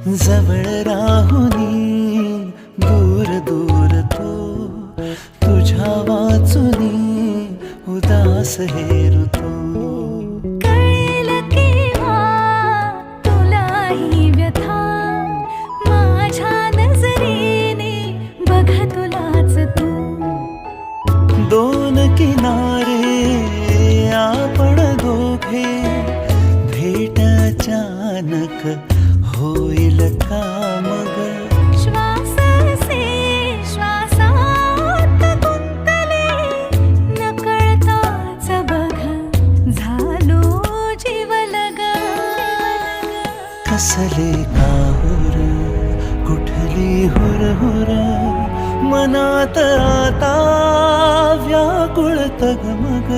जवळ राहुनी दूर दूर तो तुझ्या वाचुनी उदास हेरुतो. कळेल केव्हा तुलाही व्यथा माझ्या नजरेने बघ तुलाच तू. दोन किनारे आपण दोघे भेट अचानक होईल का मग. श्वासाचे श्वासात गुंतले नकळताच बघ झालो जीवलग. कसले काहुर कुठली हुरहुर मनात आता व्याकुळ तगमग.